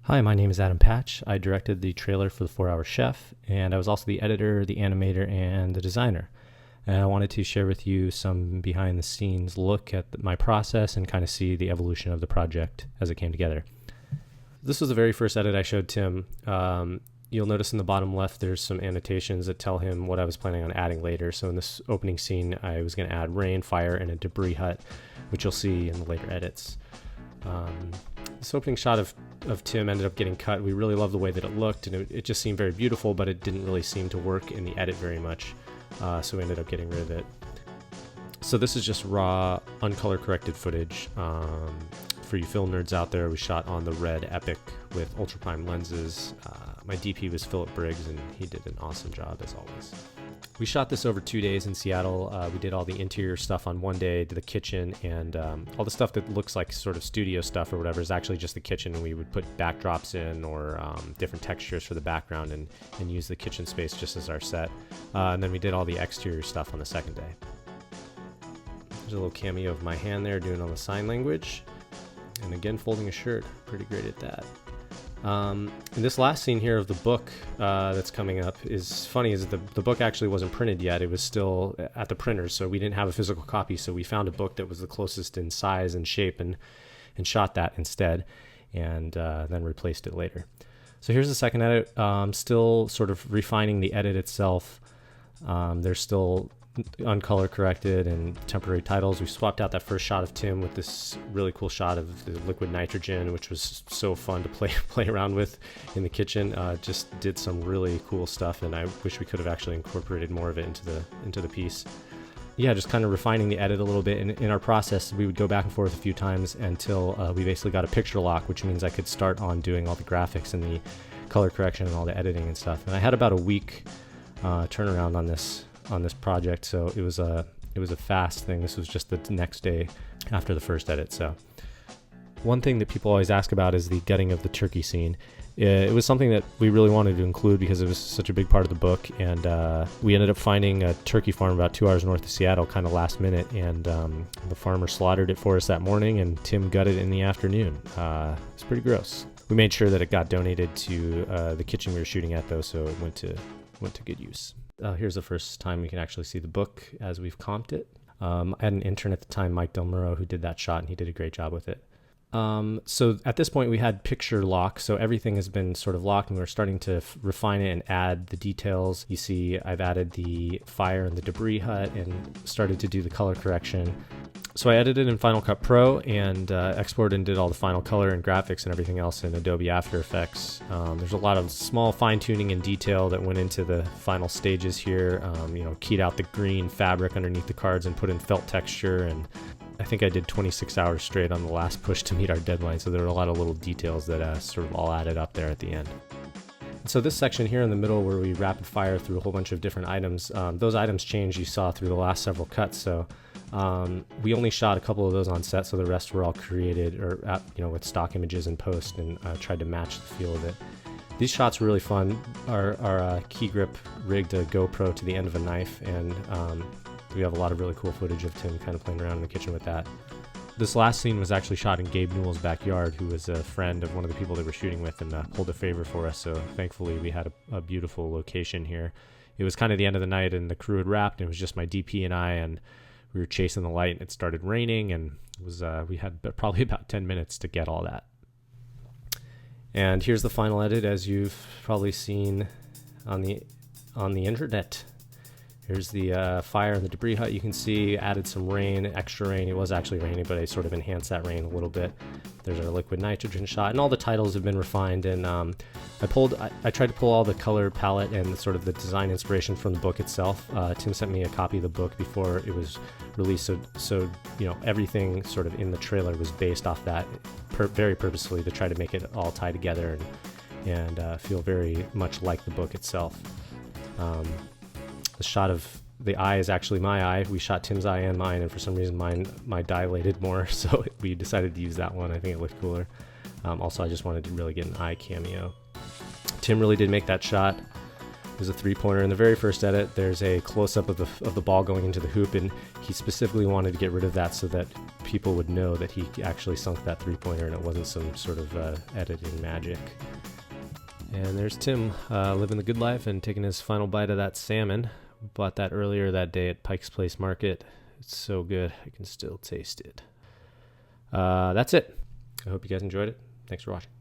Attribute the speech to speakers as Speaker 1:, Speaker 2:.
Speaker 1: Hi, my name is Adam Patch. I directed the trailer for The 4-Hour Chef, and I was also the editor, the animator, and the designer. And I wanted to share with you some behind-the-scenes look at my process and kind of see the evolution of the project as it came together. This was the very first edit I showed Tim. You'll notice in the bottom left there's some annotations that tell him what I was planning on adding later. So in this opening scene, I was going to add rain, fire, and a debris hut, which you'll see in the later edits. This opening shot of Tim ended up getting cut. We really loved the way that it looked, and it just seemed very beautiful, but it didn't really seem to work in the edit very much, so we ended up getting rid of it. So this is just raw, uncolor corrected footage. For you film nerds out there, we shot on the Red Epic with ultra prime lenses. My DP was Philip Briggs, and he did an awesome job as always. We shot this over 2 days in Seattle. We did all the interior stuff on one day, to the kitchen, and all the stuff that looks like sort of studio stuff or whatever is actually just the kitchen, and we would put backdrops in or different textures for the background and use the kitchen space just as our set. And then we did all the exterior stuff on the second day. There's a little cameo of my hand there doing all the sign language. And again, folding a shirt. Pretty great at that. And this last scene here of the book that's coming up is funny, is the book actually wasn't printed yet. It was still at the printer, so we didn't have a physical copy. So we found a book that was the closest in size and shape and shot that instead, and then replaced it later. So here's the second edit. Still sort of refining the edit itself. There's still uncolor corrected and temporary titles. We swapped out that first shot of Tim with this really cool shot of the liquid nitrogen, which was so fun to play around with in the kitchen. Just did some really cool stuff, and I wish we could have actually incorporated more of it into the piece. Yeah, just kind of refining the edit a little bit. In our process, we would go back and forth a few times until we basically got a picture lock, which means I could start on doing all the graphics and the color correction and all the editing and stuff. And I had about a week turnaround on this project, so it was a fast thing. This was just the next day after the first edit. So one thing that people always ask about is the gutting of the turkey scene. It was something that we really wanted to include because it was such a big part of the book, and we ended up finding a turkey farm about 2 hours north of Seattle kind of last minute, and the farmer slaughtered it for us that morning, and Tim gutted it in the afternoon. It's pretty gross. We made sure that it got donated to the kitchen we were shooting at, though, so it went to good use. Here's the first time we can actually see the book as we've comped it. I had an intern at the time, Mike Del Muro, who did that shot, and he did a great job with it. So at this point we had picture lock, so everything has been sort of locked, and we're starting to refine it and add the details. You see I've added the fire and the debris hut and started to do the color correction. So I edited in Final Cut Pro and exported and did all the final color and graphics and everything else in Adobe After Effects. There's a lot of small fine-tuning and detail that went into the final stages here. Keyed out the green fabric underneath the cards and put in felt texture, and I think I did 26 hours straight on the last push to meet our deadline, so there were a lot of little details that sort of all added up there at the end. So this section here in the middle where we rapid fire through a whole bunch of different items, those items changed, you saw through the last several cuts, so we only shot a couple of those on set, so the rest were all created or with stock images in post, and tried to match the feel of it. These shots were really fun. Our key grip rigged a GoPro to the end of a knife, and we have a lot of really cool footage of Tim kind of playing around in the kitchen with that. This last scene was actually shot in Gabe Newell's backyard, who was a friend of one of the people they were shooting with, and pulled a favor for us, so thankfully we had a beautiful location here. It was kind of the end of the night, and the crew had wrapped, and it was just my DP and I, and we were chasing the light, and it started raining, and it was we had probably about 10 minutes to get all that. And here's the final edit, as you've probably seen on the internet. Here's the fire and the debris hut. You can see added some rain, extra rain. It was actually raining, but I sort of enhanced that rain a little bit. There's our liquid nitrogen shot, and all the titles have been refined. And I tried to pull all the color palette and sort of the design inspiration from the book itself. Tim sent me a copy of the book before it was released, so everything sort of in the trailer was based off that, very purposefully, to try to make it all tie together and feel very much like the book itself. The shot of the eye is actually my eye. We shot Tim's eye and mine, and for some reason mine dilated more, so we decided to use that one. I think it looked cooler. Also, I just wanted to really get an eye cameo. Tim really did make that shot. is a three-pointer. In the very first edit, there's a close-up of the ball going into the hoop, and he specifically wanted to get rid of that so that people would know that he actually sunk that three-pointer and it wasn't some sort of editing magic. And there's Tim living the good life and taking his final bite of that salmon. Bought that earlier that day at Pike's Place Market. It's so good. I can still taste it. That's it. I hope you guys enjoyed it. Thanks for watching.